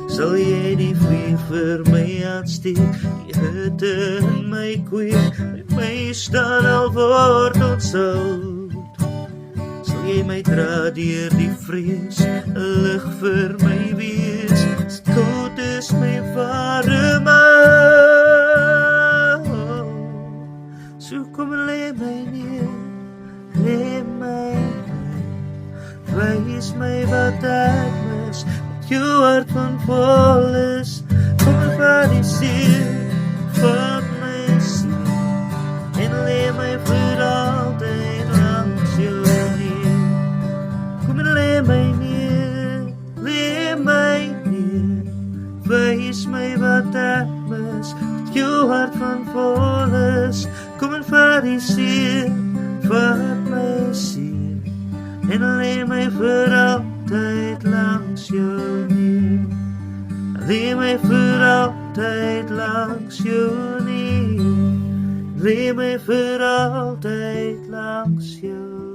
sal jy die vuur vir my aansteek, die hitte in my kweek, met my staan al word ontsout. Sal jy my dra deur die vrees, 'n lig vir my wees, as koud is my warm hou. So kom lê my neer, lê my neer, wys my wat ek mis, met jou hart van vol is, kom van die siel, van my siel, en lê my vir altyd langs jou neer. Kom en lê my neer, wys my wat ek mis, met jou hart van vol is, kom en van die siel, van my siel, en lê my vir altyd langs jou neer. Lê my vir altyd langs jou neer. Lê my vir altyd langs jou